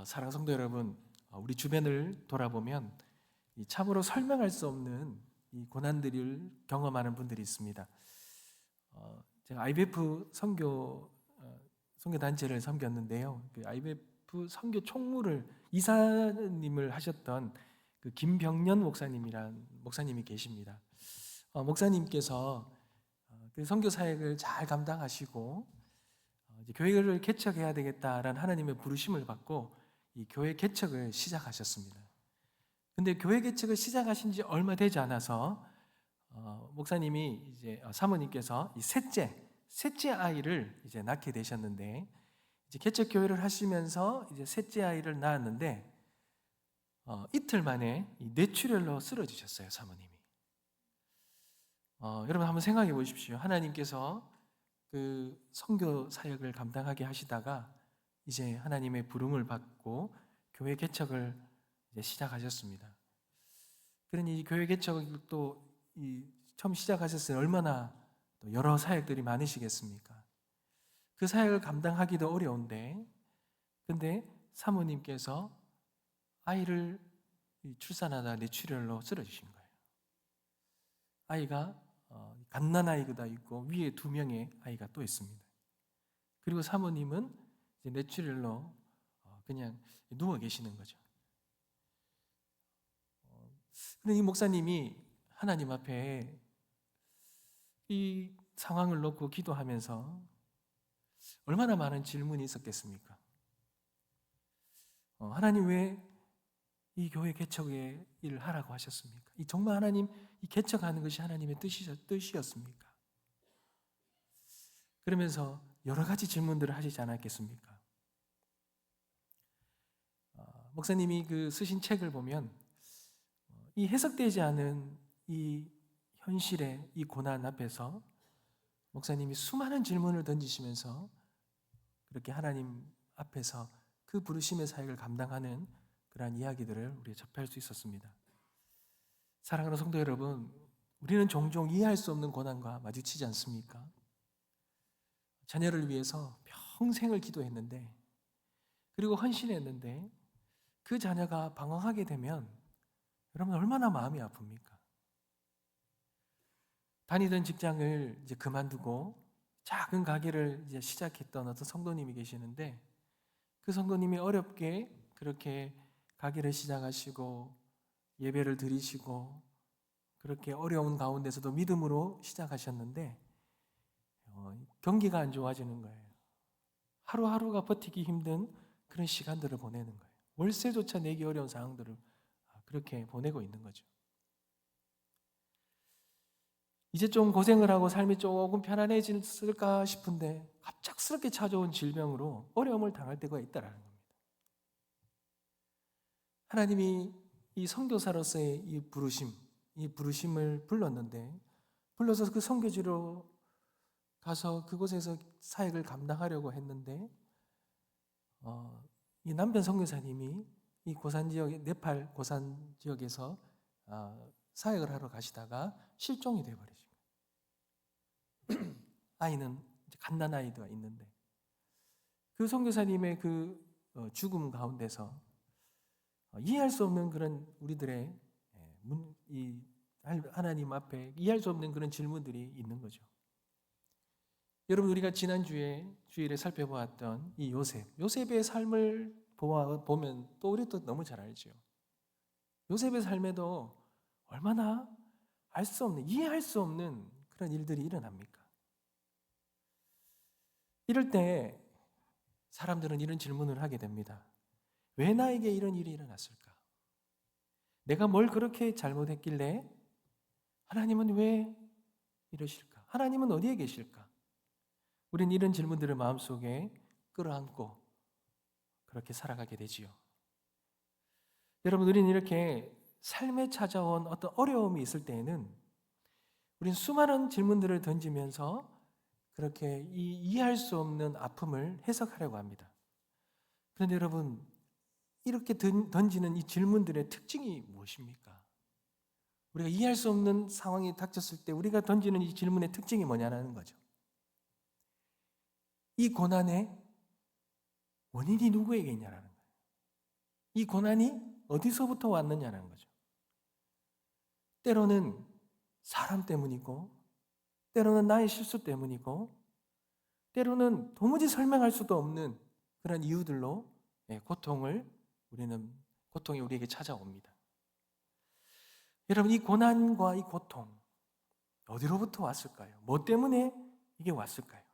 사랑하는 성도 여러분, 우리 주변을 돌아보면 참으로 설명할 수 없는 이 고난들을 경험하는 분들이 있습니다. 제가 IBF 선교 단체를 섬겼는데요. 그 IBF 선교 총무를 이사님을 하셨던 그 김병년 목사님이란 목사님이 계십니다. 목사님께서 그 선교 사역을 잘 감당하시고 이제 교회를 개척해야 되겠다라는 하나님의 부르심을 받고 이 교회 개척을 시작하셨습니다. 근데 교회 개척을 시작하신 지 얼마 되지 않아서 목사님이 이제 사모님께서 이 셋째 아이를 이제 낳게 되셨는데, 이제 개척 교회를 하시면서 이제 셋째 아이를 낳았는데 이틀 만에 이 뇌출혈로 쓰러지셨어요, 사모님이. 여러분 한번 생각해 보십시오. 하나님께서 그 선교 사역을 감당하게 하시다가 이제 하나님의 부름을 받고 교회 개척을 이제 시작하셨습니다. 그러니 이 교회 개척을 또 처음 시작하셨을 때 얼마나 또 여러 사역들이 많으시겠습니까? 그 사역을 감당하기도 어려운데, 근데 사모님께서 아이를 출산하다 뇌출혈로 쓰러지신 거예요. 아이가 갓난아이가 있고 위에 2명의 아이가 또 있습니다. 그리고 사모님은 이제 뇌출혈로 그냥 누워 계시는 거죠. 그런데 이 목사님이 하나님 앞에 이 상황을 놓고 기도하면서 얼마나 많은 질문이 있었겠습니까? 하나님 왜 이 교회 개척의 일을 하라고 하셨습니까? 정말 하나님 이 개척하는 것이 하나님의 뜻이었습니까? 그러면서 여러 가지 질문들을 하시지 않았겠습니까? 목사님이 그 쓰신 책을 보면 이 해석되지 않은 이 현실의 이 고난 앞에서 목사님이 수많은 질문을 던지시면서 그렇게 하나님 앞에서 그 부르심의 사역을 감당하는 그러한 이야기들을 우리가 접할 수 있었습니다. 사랑하는 성도 여러분, 우리는 종종 이해할 수 없는 고난과 마주치지 않습니까? 자녀를 위해서 평생을 기도했는데, 그리고 헌신했는데 그 자녀가 방황하게 되면 여러분 얼마나 마음이 아픕니까? 다니던 직장을 이제 그만두고 작은 가게를 이제 시작했던 어떤 성도님이 계시는데, 그 성도님이 어렵게 그렇게 가게를 시작하시고 예배를 드리시고 그렇게 어려운 가운데서도 믿음으로 시작하셨는데 경기가 안 좋아지는 거예요. 하루하루가 버티기 힘든 그런 시간들을 보내는 거예요. 월세조차 내기 어려운 상황들을 그렇게 보내고 있는 거죠. 이제 좀 고생을 하고 삶이 조금 편안해질까 싶은데 갑작스럽게 찾아온 질병으로 어려움을 당할 때가 있다라는 겁니다. 하나님이 이 선교사로서의 이 부르심을 불렀는데, 불러서 그 선교지로 가서 그곳에서 사역을 감당하려고 했는데 이 남편 선교사님이 이 고산 지역, 네팔 고산 지역에서 사역을 하러 가시다가 실종이 되어버리죠. 아이는 갓난아이가 있는데 그 선교사님의 그 죽음 가운데서 이해할 수 없는 그런 우리들의 이 하나님 앞에 이해할 수 없는 그런 질문들이 있는 거죠. 여러분, 우리가 지난주에 주일에 살펴보았던 이 요셉의 삶을 보면 또 우리도 너무 잘 알죠. 요셉의 삶에도 얼마나 알 수 없는, 이해할 수 없는 그런 일들이 일어납니까? 이럴 때 사람들은 이런 질문을 하게 됩니다. 왜 나에게 이런 일이 일어났을까? 내가 뭘 그렇게 잘못했길래 하나님은 왜 이러실까? 하나님은 어디에 계실까? 우리는 이런 질문들을 마음속에 끌어안고 그렇게 살아가게 되지요. 여러분, 우리는 이렇게 삶에 찾아온 어떤 어려움이 있을 때에는 우리는 수많은 질문들을 던지면서 그렇게 이해할 수 없는 아픔을 해석하려고 합니다. 그런데 여러분, 이렇게 던지는 이 질문들의 특징이 무엇입니까? 우리가 이해할 수 없는 상황이 닥쳤을 때 우리가 던지는 이 질문의 특징이 뭐냐는 거죠. 이 고난의 원인이 누구에게 있냐라는 거예요. 이 고난이 어디서부터 왔느냐는 거죠. 때로는 사람 때문이고, 때로는 나의 실수 때문이고, 때로는 도무지 설명할 수도 없는 그런 이유들로 고통이 우리에게 찾아옵니다. 여러분, 이 고난과 이 고통 어디로부터 왔을까요? 뭐 때문에 이게 왔을까요?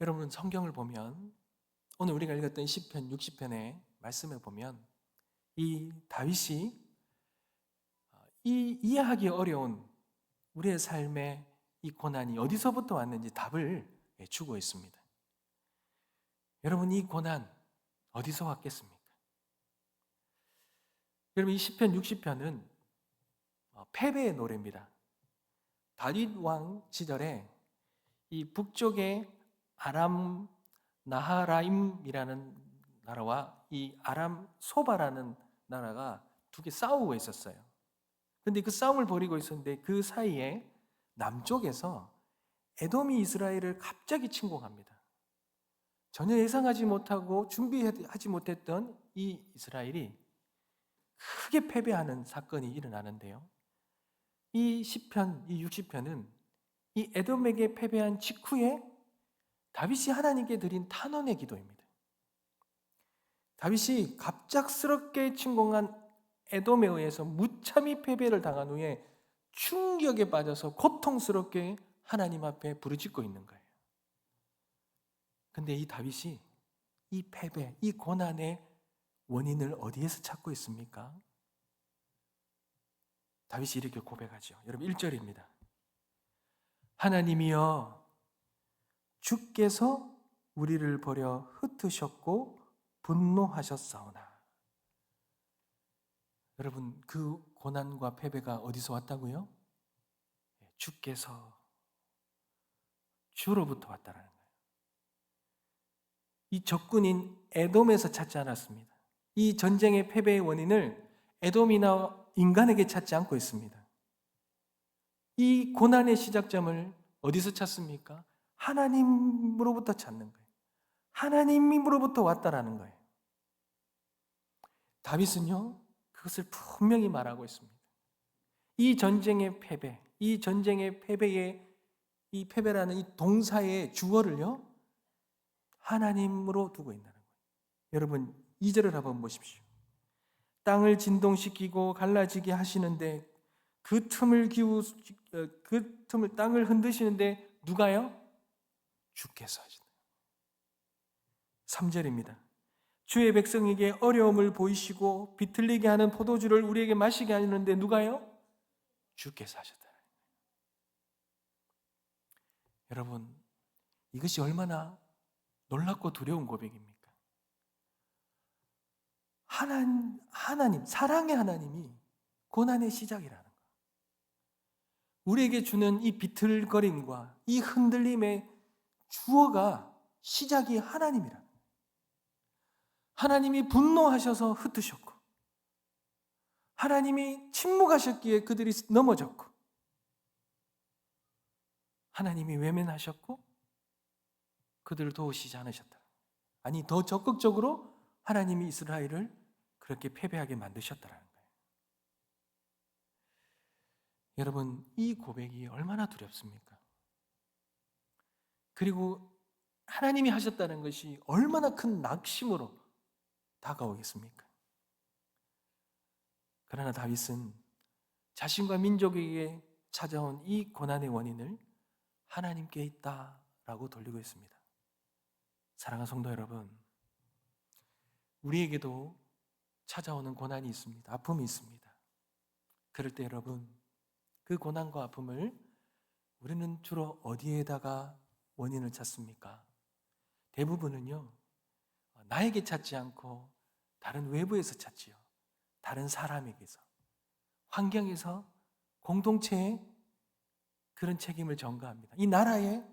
여러분, 성경을 보면 오늘 우리가 읽었던 시편 60편의 말씀을 보면 이 다윗이 이 이해하기 어려운 우리의 삶의 이 고난이 어디서부터 왔는지 답을 주고 있습니다. 여러분, 이 고난 어디서 왔겠습니까? 여러분, 이 시편 60편은 패배의 노래입니다. 다윗 왕 시절에 이 북쪽의 아람 나하라임이라는 나라와 이 아람 소바라는 나라가 두 개 싸우고 있었어요. 근데 그 싸움을 벌이고 있었는데 그 사이에 남쪽에서 에돔이 이스라엘을 갑자기 침공합니다. 전혀 예상하지 못하고 준비하지 못했던 이 이스라엘이 크게 패배하는 사건이 일어나는데요. 이 60편은 이 에돔에게 패배한 직후에 다윗이 하나님께 드린 탄원의 기도입니다. 다윗이 갑작스럽게 침공한 에돔에 의해서 무참히 패배를 당한 후에 충격에 빠져서 고통스럽게 하나님 앞에 부르짖고 있는 거예요. 근데 이 다윗이 이 패배, 이 고난의 원인을 어디에서 찾고 있습니까? 다윗이 이렇게 고백하죠. 여러분 1절입니다. 하나님이여, 주께서 우리를 버려 흩으셨고 분노하셨사오나. 여러분, 그 고난과 패배가 어디서 왔다고요? 주로부터 왔다는 거예요. 이 적군인 에돔에서 찾지 않았습니다. 이 전쟁의 패배의 원인을 에돔이나 인간에게 찾지 않고 있습니다. 이 고난의 시작점을 어디서 찾습니까? 하나님으로부터 찾는 거예요. 하나님으로부터 왔다라는 거예요. 다윗은요, 그것을 분명히 말하고 있습니다. 이 전쟁의 패배, 이 전쟁의 패배의 이 패배라는 이 동사의 주어를요, 하나님으로 두고 있다는 거예요. 여러분, 2절을 한번 보십시오. 땅을 진동시키고 갈라지게 하시는데 그 틈을 땅을 흔드시는데 누가요? 주께서 하신다. 3절입니다. 주의 백성에게 어려움을 보이시고 비틀리게 하는 포도주를 우리에게 마시게 하시는데 누가요? 주께서 하셨다. 여러분, 이것이 얼마나 놀랍고 두려운 고백입니까? 하나님, 사랑의 하나님이 고난의 시작이라는 것. 우리에게 주는 이 비틀거림과 이 흔들림의 주어가 시작이 하나님이라. 하나님이 분노하셔서 흩으셨고, 하나님이 침묵하셨기에 그들이 넘어졌고, 하나님이 외면하셨고 그들을 도우시지 않으셨다. 아니, 더 적극적으로 하나님이 이스라엘을 그렇게 패배하게 만드셨다는 거예요. 여러분, 이 고백이 얼마나 두렵습니까? 그리고 하나님이 하셨다는 것이 얼마나 큰 낙심으로 다가오겠습니까? 그러나 다윗은 자신과 민족에게 찾아온 이 고난의 원인을 하나님께 있다라고 돌리고 있습니다. 사랑하는 성도 여러분, 우리에게도 찾아오는 고난이 있습니다. 아픔이 있습니다. 그럴 때 여러분, 그 고난과 아픔을 우리는 주로 어디에다가 원인을 찾습니까? 대부분은요, 나에게 찾지 않고 다른 외부에서 찾지요. 다른 사람에게서, 환경에서, 공동체에 그런 책임을 전가합니다. 이 나라에,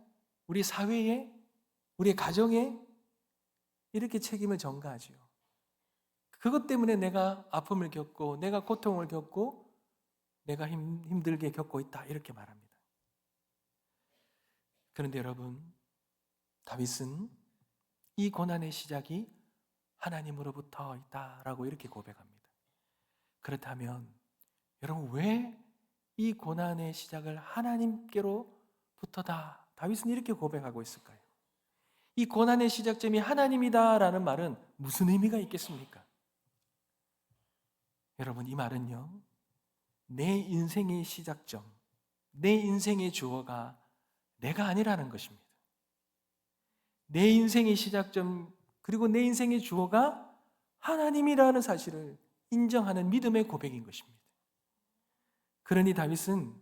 우리 사회에, 우리 가정에 이렇게 책임을 전가하지요. 그것 때문에 내가 아픔을 겪고, 내가 고통을 겪고, 내가 힘들게 겪고 있다, 이렇게 말합니다. 그런데 여러분, 다윗은 이 고난의 시작이 하나님으로부터 있다라고 이렇게 고백합니다. 그렇다면 여러분, 왜 이 고난의 시작을 하나님께로부터다 다윗은 이렇게 고백하고 있을까요? 이 고난의 시작점이 하나님이다라는 말은 무슨 의미가 있겠습니까? 여러분, 이 말은요, 내 인생의 시작점, 내 인생의 주어가 내가 아니라는 것입니다. 내 인생의 시작점 그리고 내 인생의 주어가 하나님이라는 사실을 인정하는 믿음의 고백인 것입니다. 그러니 다윗은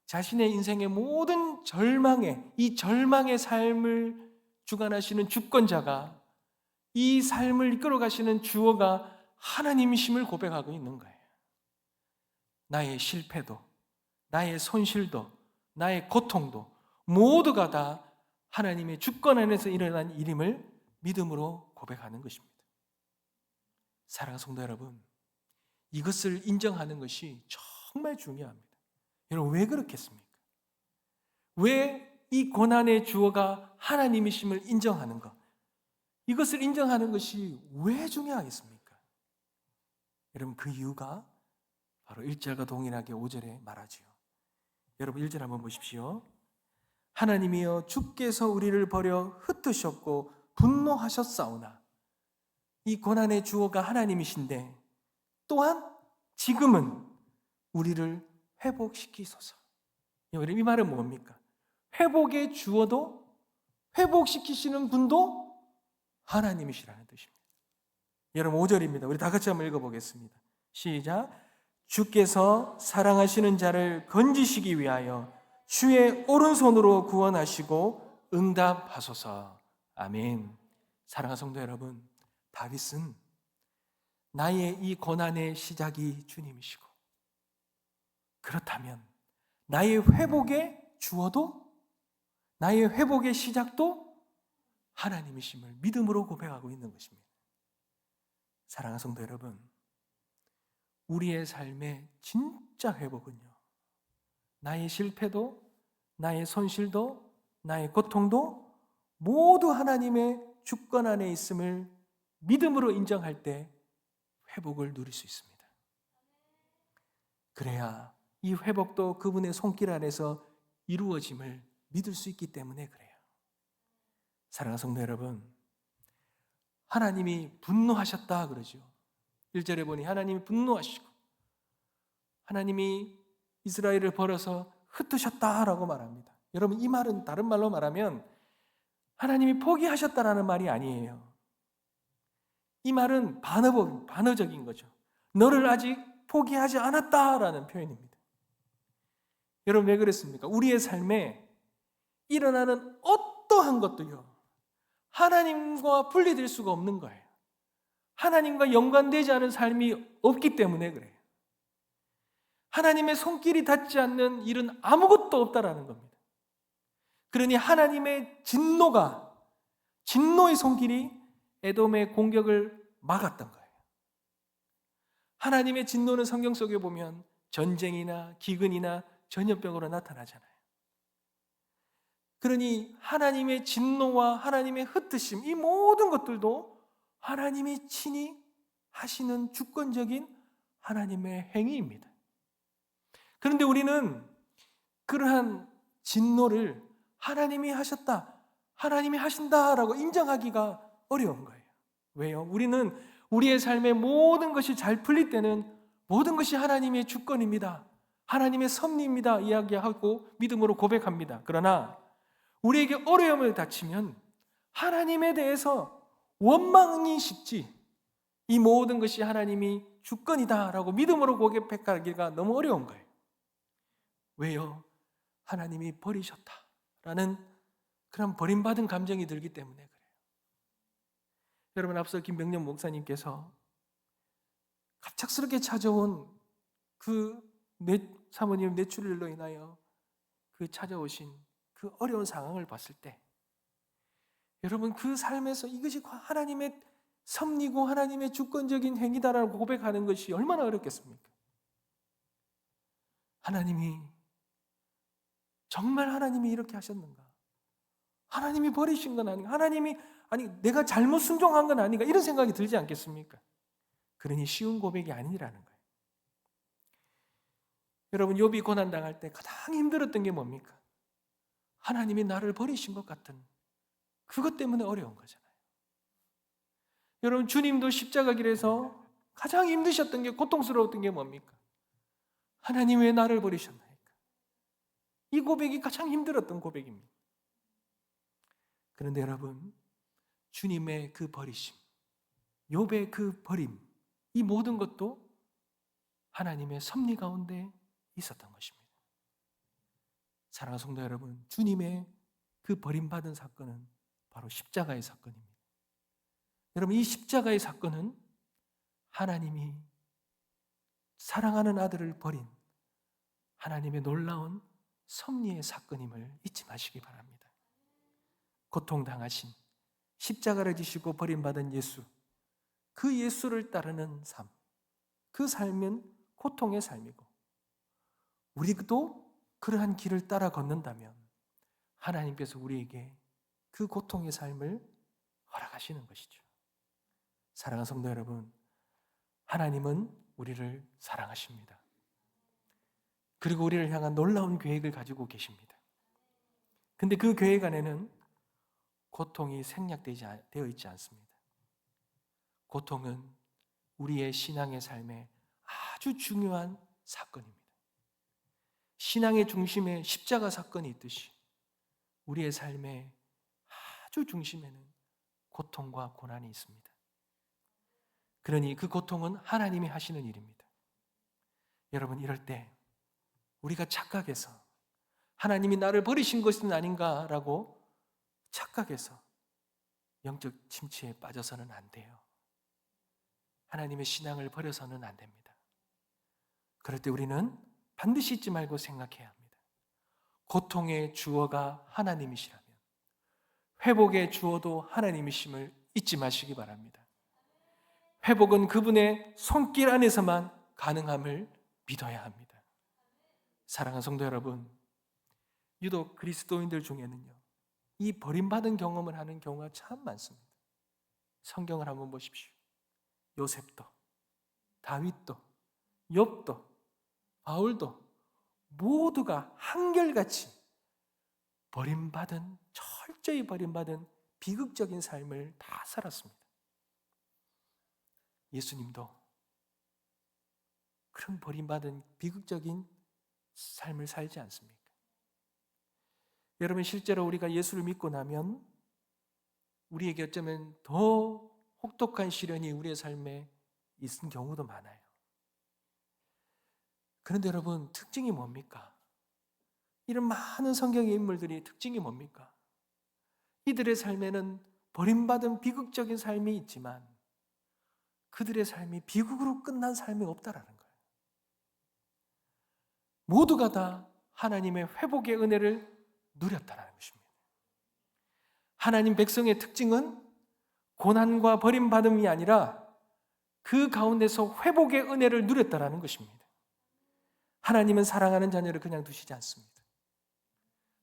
자신의 인생의 모든 이 절망의 삶을 주관하시는 주권자가, 이 삶을 이끌어 가시는 주어가 하나님이심을 고백하고 있는 거예요. 나의 실패도, 나의 손실도, 나의 고통도 모두가 다 하나님의 주권 안에서 일어난 일임을 믿음으로 고백하는 것입니다. 사랑하는 성도 여러분, 이것을 인정하는 것이 정말 중요합니다. 여러분, 왜 그렇겠습니까? 왜 이 고난의 주어가 하나님이심을 인정하는 것, 이것을 인정하는 것이 왜 중요하겠습니까? 여러분, 그 이유가 바로 1절과 동일하게 5절에 말하지요. 여러분, 1절 한번 보십시오. 하나님이여 주께서 우리를 버려 흩으셨고 분노하셨사오나. 이 고난의 주어가 하나님이신데 또한 지금은 우리를 회복시키소서. 이 말은 뭡니까? 회복의 주어도 회복시키시는 분도 하나님이시라는 뜻입니다. 여러분, 5절입니다. 우리 다 같이 한번 읽어보겠습니다. 시작. 주께서 사랑하시는 자를 건지시기 위하여 주의 오른손으로 구원하시고 응답하소서. 아멘. 사랑하는 성도 여러분, 다윗은 나의 이 고난의 시작이 주님이시고, 그렇다면 나의 회복의 주어도, 나의 회복의 시작도 하나님이심을 믿음으로 고백하고 있는 것입니다. 사랑하는 성도 여러분, 우리의 삶의 진짜 회복은요, 나의 실패도, 나의 손실도, 나의 고통도 모두 하나님의 주권 안에 있음을 믿음으로 인정할 때 회복을 누릴 수 있습니다. 그래야 이 회복도 그분의 손길 안에서 이루어짐을 믿을 수 있기 때문에 그래요. 사랑하는 성도 여러분, 하나님이 분노하셨다 그러죠. 1절에 보니 하나님이 분노하시고 하나님이 이스라엘을 벌어서 흩으셨다라고 말합니다. 여러분, 이 말은 다른 말로 말하면 하나님이 포기하셨다라는 말이 아니에요. 이 말은 반어적인 거죠. 너를 아직 포기하지 않았다라는 표현입니다. 여러분, 왜 그랬습니까? 우리의 삶에 일어나는 어떠한 것도요, 하나님과 분리될 수가 없는 거예요. 하나님과 연관되지 않은 삶이 없기 때문에 그래요. 하나님의 손길이 닿지 않는 일은 아무것도 없다라는 겁니다. 그러니 하나님의 진노의 손길이 에돔의 공격을 막았던 거예요. 하나님의 진노는 성경 속에 보면 전쟁이나 기근이나 전염병으로 나타나잖아요. 그러니 하나님의 진노와 하나님의 흩으심, 이 모든 것들도 하나님이 친히 하시는 주권적인 하나님의 행위입니다. 그런데 우리는 그러한 진노를 하나님이 하셨다, 하나님이 하신다라고 인정하기가 어려운 거예요. 왜요? 우리는 우리의 삶의 모든 것이 잘 풀릴 때는 모든 것이 하나님의 주권입니다, 하나님의 섭리입니다 이야기하고 믿음으로 고백합니다. 그러나 우리에게 어려움을 닥치면 하나님에 대해서 원망이 쉽지, 이 모든 것이 하나님이 주권이다라고 믿음으로 고백하기가 너무 어려운 거예요. 왜요? 하나님이 버리셨다라는 그런 버림받은 감정이 들기 때문에 그래요. 여러분, 앞서 김병년 목사님께서 갑작스럽게 찾아온 그 사모님 뇌출혈로 인하여 그 찾아오신 그 어려운 상황을 봤을 때, 여러분, 그 삶에서 이것이 하나님의 섭리고 하나님의 주권적인 행위다라고 고백하는 것이 얼마나 어렵겠습니까? 정말 하나님이 이렇게 하셨는가? 하나님이 버리신 건 아닌가? 하나님이 아니 내가 잘못 순종한 건 아닌가 이런 생각이 들지 않겠습니까? 그러니 쉬운 고백이 아니라는 거예요. 여러분 욥이 고난 당할 때 가장 힘들었던 게 뭡니까? 하나님이 나를 버리신 것 같은 그것 때문에 어려운 거잖아요. 여러분 주님도 십자가 길에서 가장 힘드셨던 게 고통스러웠던 게 뭡니까? 하나님 왜 나를 버리셨나이까? 이 고백이 가장 힘들었던 고백입니다. 그런데 여러분 주님의 그 버리심, 욥의 그 버림, 이 모든 것도 하나님의 섭리 가운데 있었던 것입니다. 사랑하는 성도 여러분, 주님의 그 버림받은 사건은 바로 십자가의 사건입니다. 여러분 이 십자가의 사건은 하나님이 사랑하는 아들을 버린 하나님의 놀라운 섭리의 사건임을 잊지 마시기 바랍니다. 고통당하신 십자가를 지시고 버림받은 예수, 그 예수를 따르는 삶, 그 삶은 고통의 삶이고 우리도 그러한 길을 따라 걷는다면 하나님께서 우리에게 그 고통의 삶을 허락하시는 것이죠. 사랑하는 성도 여러분, 하나님은 우리를 사랑하십니다. 그리고 우리를 향한 놀라운 계획을 가지고 계십니다. 근데 그 계획 안에는 고통이 생략되어 있지 않습니다. 고통은 우리의 신앙의 삶에 아주 중요한 사건입니다. 신앙의 중심에 십자가 사건이 있듯이 우리의 삶의 아주 중심에는 고통과 고난이 있습니다. 그러니 그 고통은 하나님이 하시는 일입니다. 여러분 이럴 때 우리가 착각해서 하나님이 나를 버리신 것은 아닌가라고 착각해서 영적 침체에 빠져서는 안 돼요. 하나님의 신앙을 버려서는 안 됩니다. 그럴 때 우리는 반드시 잊지 말고 생각해야 합니다. 고통의 주어가 하나님이시라면 회복의 주어도 하나님이심을 잊지 마시기 바랍니다. 회복은 그분의 손길 안에서만 가능함을 믿어야 합니다. 사랑하는 성도 여러분, 유독 그리스도인들 중에는요, 이 버림받은 경험을 하는 경우가 참 많습니다. 성경을 한번 보십시오. 요셉도, 다윗도, 욥도, 바울도 모두가 한결같이 버림받은, 철저히 버림받은 비극적인 삶을 다 살았습니다. 예수님도 그런 버림받은 비극적인 삶을 살지 않습니까? 여러분 실제로 우리가 예수를 믿고 나면 우리에게 어쩌면 더 혹독한 시련이 우리의 삶에 있는 경우도 많아요. 그런데 여러분 특징이 뭡니까? 이런 많은 성경의 인물들이 특징이 뭡니까? 이들의 삶에는 버림받은 비극적인 삶이 있지만 그들의 삶이 비극으로 끝난 삶이 없다라는 거예요. 모두가 다 하나님의 회복의 은혜를 누렸다는 것입니다. 하나님 백성의 특징은 고난과 버림받음이 아니라 그 가운데서 회복의 은혜를 누렸다는 것입니다. 하나님은 사랑하는 자녀를 그냥 두시지 않습니다.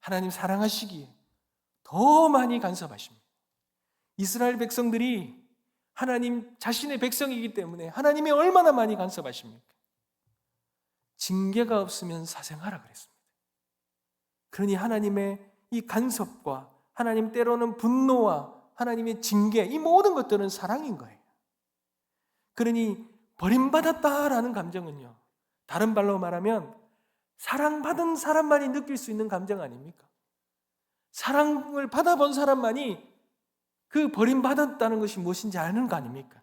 하나님 사랑하시기에 더 많이 간섭하십니다. 이스라엘 백성들이 하나님 자신의 백성이기 때문에 하나님이 얼마나 많이 간섭하십니까? 징계가 없으면 사생하라 그랬습니다. 그러니 하나님의 이 간섭과 하나님 때로는 분노와 하나님의 징계, 이 모든 것들은 사랑인 거예요. 그러니 버림받았다라는 감정은요, 다른 말로 말하면 사랑받은 사람만이 느낄 수 있는 감정 아닙니까? 사랑을 받아본 사람만이 그 버림받았다는 것이 무엇인지 아는 거 아닙니까?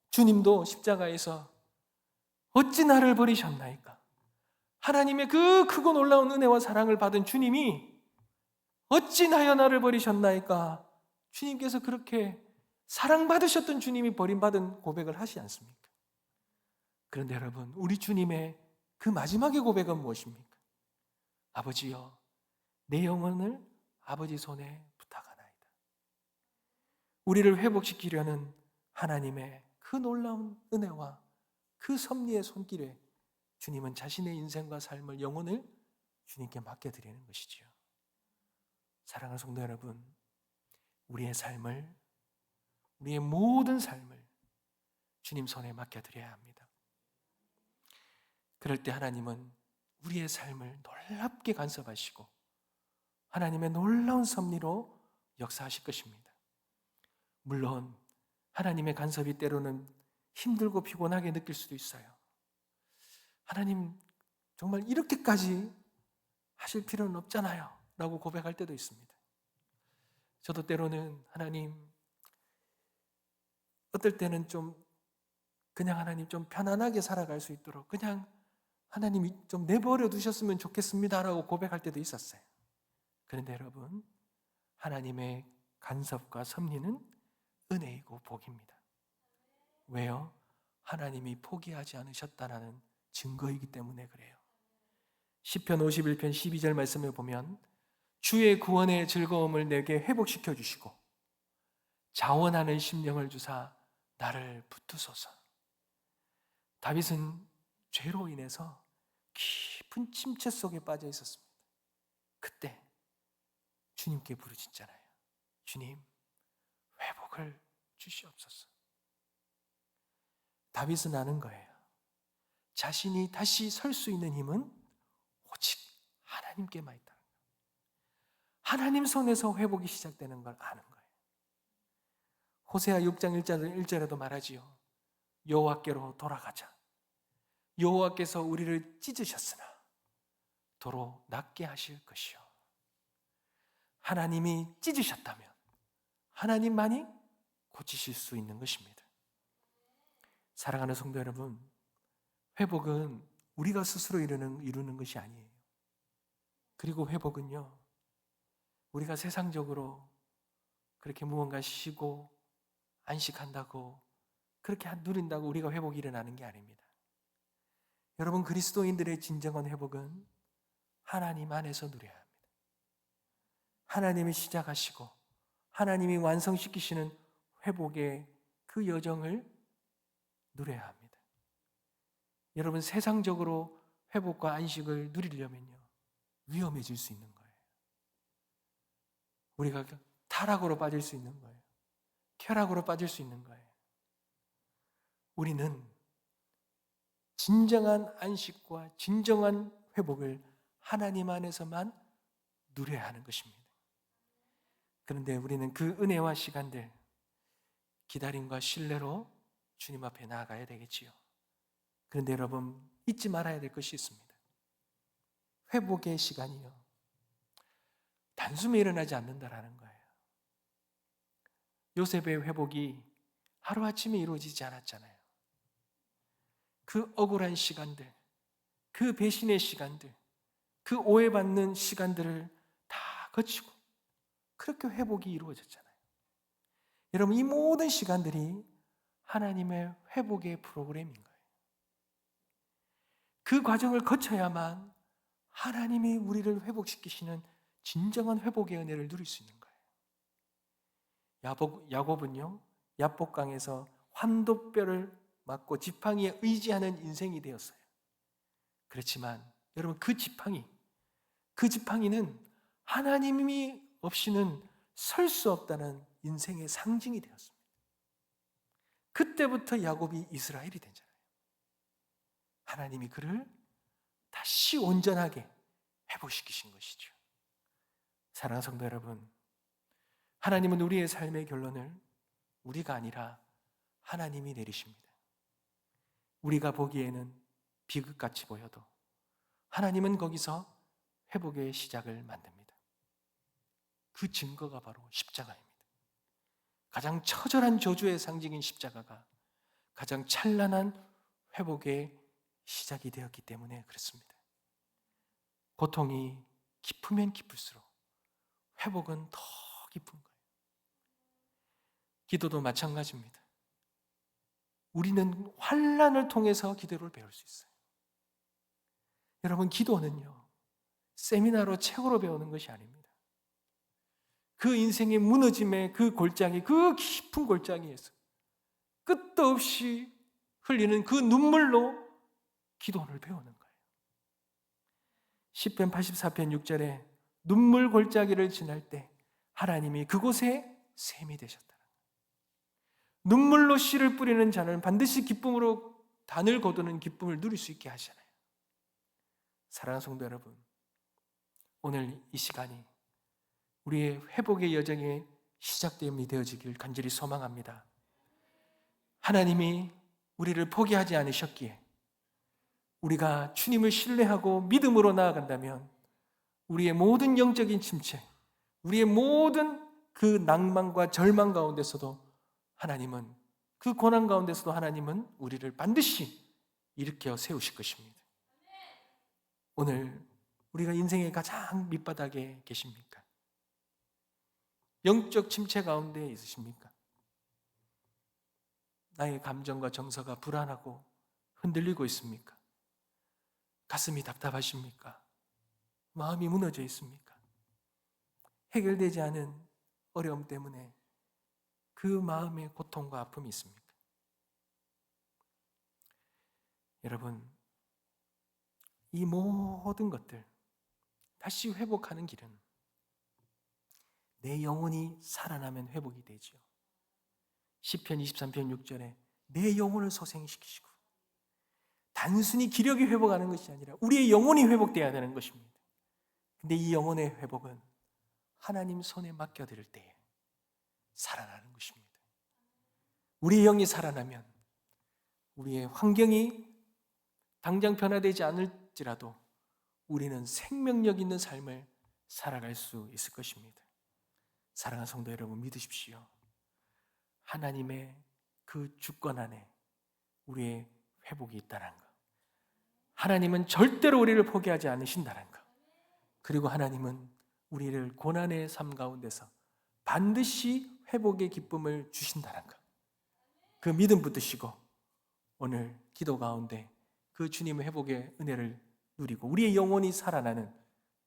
주님도 십자가에서 어찌 나를 버리셨나이까? 하나님의 그 크고 놀라운 은혜와 사랑을 받은 주님이 어찌 나여 나를 버리셨나이까? 주님께서 그렇게 사랑받으셨던 주님이 버림받은 고백을 하시지 않습니까? 그런데 여러분, 우리 주님의 그 마지막의 고백은 무엇입니까? 아버지여, 내 영혼을 아버지 손에 부탁하나이다. 우리를 회복시키려는 하나님의 그 놀라운 은혜와 그 섭리의 손길에 주님은 자신의 인생과 삶을, 영혼을 주님께 맡겨드리는 것이지요. 사랑하는 성도 여러분, 우리의 삶을, 우리의 모든 삶을 주님 손에 맡겨드려야 합니다. 그럴 때 하나님은 우리의 삶을 놀랍게 간섭하시고 하나님의 놀라운 섭리로 역사하실 것입니다. 물론 하나님의 간섭이 때로는 힘들고 피곤하게 느낄 수도 있어요. 하나님 정말 이렇게까지 하실 필요는 없잖아요 라고 고백할 때도 있습니다. 저도 때로는 하나님, 어떨 때는 그냥 하나님 좀 편안하게 살아갈 수 있도록 그냥 하나님이 좀 내버려 두셨으면 좋겠습니다라고 고백할 때도 있었어요. 그런데 여러분, 하나님의 간섭과 섭리는 은혜이고 복입니다. 왜요? 하나님이 포기하지 않으셨다는 증거이기 때문에 그래요. 시편 51편 12절 말씀을 보면 주의 구원의 즐거움을 내게 회복시켜 주시고 자원하는 심령을 주사 나를 붙드소서. 다윗은 죄로 인해서 깊은 침체 속에 빠져 있었습니다. 그때 주님께 부르짖잖아요. 주님, 회복을 주시옵소서. 다윗은 아는 거예요. 자신이 다시 설 수 있는 힘은 오직 하나님께만 있다는 거예요. 하나님 손에서 회복이 시작되는 걸 아는 거예요. 호세아 6장 1절에도 말하지요. 여호와께로 돌아가자. 여호와께서 우리를 찢으셨으나 도로 낫게 하실 것이요. 하나님이 찢으셨다면 하나님만이 고치실 수 있는 것입니다. 사랑하는 성도 여러분, 회복은 우리가 스스로 이루는 것이 아니에요. 그리고 회복은요, 우리가 세상적으로 그렇게 무언가 쉬고 안식한다고 그렇게 누린다고 우리가 회복이 일어나는 게 아닙니다. 여러분, 그리스도인들의 진정한 회복은 하나님 안에서 누려야 합니다. 하나님이 시작하시고 하나님이 완성시키시는 회복의 그 여정을 누려야 합니다. 여러분, 세상적으로 회복과 안식을 누리려면요, 위험해질 수 있는 거예요. 우리가 타락으로 빠질 수 있는 거예요. 쾌락으로 빠질 수 있는 거예요. 우리는 진정한 안식과 진정한 회복을 하나님 안에서만 누려야 하는 것입니다. 그런데 우리는 그 은혜와 시간들, 기다림과 신뢰로 주님 앞에 나아가야 되겠지요. 그런데 여러분, 잊지 말아야 될 것이 있습니다. 회복의 시간이요, 단숨에 일어나지 않는다라는 거예요. 요셉의 회복이 하루아침에 이루어지지 않았잖아요. 그 억울한 시간들, 그 배신의 시간들, 그 오해받는 시간들을 다 거치고 그렇게 회복이 이루어졌잖아요. 여러분, 이 모든 시간들이 하나님의 회복의 프로그램인 거예요. 그 과정을 거쳐야만 하나님이 우리를 회복시키시는 진정한 회복의 은혜를 누릴 수 있는 거예요. 야곱은요, 야복강에서 환도뼈를 맞고 지팡이에 의지하는 인생이 되었어요. 그렇지만 여러분, 그 지팡이는 하나님이 없이는 설 수 없다는 인생의 상징이 되었습니다. 그때부터 야곱이 이스라엘이 되잖아요. 하나님이 그를 다시 온전하게 회복시키신 것이죠. 사랑하는 성도 여러분, 하나님은 우리의 삶의 결론을 우리가 아니라 하나님이 내리십니다. 우리가 보기에는 비극같이 보여도 하나님은 거기서 회복의 시작을 만듭니다. 그 증거가 바로 십자가입니다. 가장 처절한 저주의 상징인 십자가가 가장 찬란한 회복의 시작이 되었기 때문에 그렇습니다. 고통이 깊으면 깊을수록 회복은 더 깊은 거예요. 기도도 마찬가지입니다. 우리는 환난을 통해서 기도를 배울 수 있어요. 여러분, 기도는요, 세미나로 책으로 배우는 것이 아닙니다. 그 인생의 무너짐의 그 골짜기, 그 깊은 골짜기에서 끝도 없이 흘리는 그 눈물로 기도를 배우는 거예요. 시편 84편 6절에 눈물 골짜기를 지날 때 하나님이 그곳에 샘이 되셨다. 눈물로 씨를 뿌리는 자는 반드시 기쁨으로 단을 거두는 기쁨을 누릴 수 있게 하시잖아요. 사랑하는 성도 여러분, 오늘 이 시간이 우리의 회복의 여정의 시작됨이 되어지길 간절히 소망합니다. 하나님이 우리를 포기하지 않으셨기에 우리가 주님을 신뢰하고 믿음으로 나아간다면 우리의 모든 영적인 침체, 우리의 모든 그 낭만과 절망 가운데서도 하나님은, 그 고난 가운데서도 하나님은 우리를 반드시 일으켜 세우실 것입니다. 오늘 우리가 인생의 가장 밑바닥에 계십니까? 영적 침체 가운데 있으십니까? 나의 감정과 정서가 불안하고 흔들리고 있습니까? 가슴이 답답하십니까? 마음이 무너져 있습니까? 해결되지 않은 어려움 때문에 그 마음의 고통과 아픔이 있습니까? 여러분, 이 모든 것들 다시 회복하는 길은 내 영혼이 살아나면 회복이 되죠. 시편 23편 6절에 내 영혼을 소생시키시고, 단순히 기력이 회복하는 것이 아니라 우리의 영혼이 회복되어야 되는 것입니다. 근데 이 영혼의 회복은 하나님 손에 맡겨드릴 때에 살아나는 것입니다. 우리의 영이 살아나면 우리의 환경이 당장 변화되지 않을지라도 우리는 생명력 있는 삶을 살아갈 수 있을 것입니다. 사랑하는 성도 여러분, 믿으십시오. 하나님의 그 주권 안에 우리의 회복이 있다는 것, 하나님은 절대로 우리를 포기하지 않으신다는 것, 그리고 하나님은 우리를 고난의 삶 가운데서 반드시 회복의 기쁨을 주신다는 것, 그 믿음 붙드시고 오늘 기도 가운데 그 주님의 회복의 은혜를 누리고 우리의 영혼이 살아나는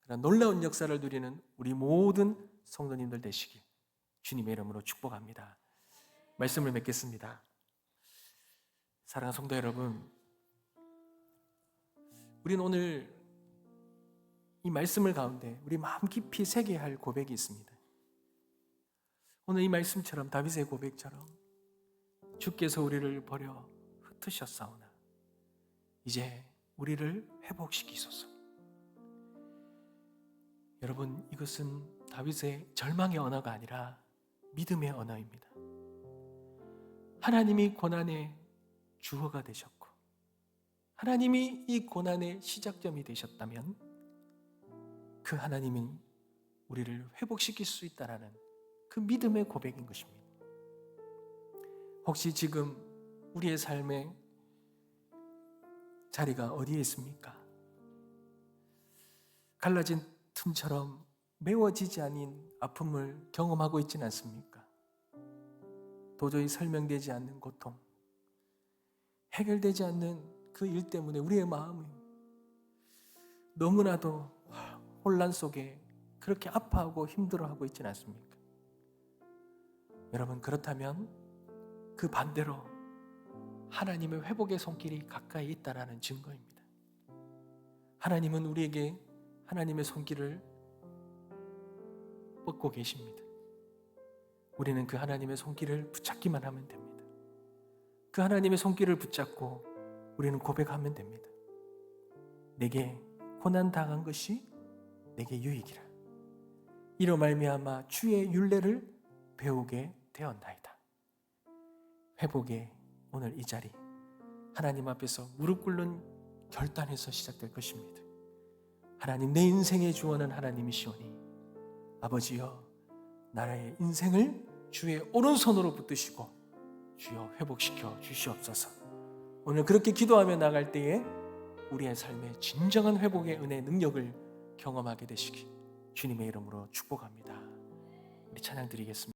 그런 놀라운 역사를 누리는 우리 모든 성도님들 되시길 주님의 이름으로 축복합니다. 말씀을 맺겠습니다. 사랑하는 성도 여러분, 우리는 오늘 이 말씀을 가운데 우리 마음 깊이 새겨야 할 고백이 있습니다. 오늘 이 말씀처럼, 다윗의 고백처럼 주께서 우리를 버려 흩으셨사오나 이제 우리를 회복시키소서. 여러분, 이것은 다윗의 절망의 언어가 아니라 믿음의 언어입니다. 하나님이 고난의 주어가 되셨고 하나님이 이 고난의 시작점이 되셨다면 그 하나님이 우리를 회복시킬 수 있다는 그 믿음의 고백인 것입니다. 혹시 지금 우리의 삶의 자리가 어디에 있습니까? 갈라진 틈처럼 메워지지 않은 아픔을 경험하고 있지는 않습니까? 도저히 설명되지 않는 고통, 해결되지 않는 그 일 때문에 우리의 마음이 너무나도 혼란 속에 그렇게 아파하고 힘들어하고 있지는 않습니까? 여러분, 그렇다면 그 반대로 하나님의 회복의 손길이 가까이 있다는 증거입니다. 하나님은 우리에게 하나님의 손길을 뻗고 계십니다. 우리는 그 하나님의 손길을 붙잡기만 하면 됩니다. 그 하나님의 손길을 붙잡고 우리는 고백하면 됩니다. 내게 고난 당한 것이 내게 유익이라. 이로 말미암아 주의 율례를 배우게 되었나이다. 회복의 오늘 이 자리, 하나님 앞에서 무릎 꿇는 결단에서 시작될 것입니다. 하나님, 내 인생의 주원은 하나님이시오니 아버지여, 나의 인생을 주의 오른손으로 붙드시고 주여 회복시켜 주시옵소서. 오늘 그렇게 기도하며 나갈 때에 우리의 삶의 진정한 회복의 은혜의 능력을 경험하게 되시기 주님의 이름으로 축복합니다. 우리 찬양 드리겠습니다.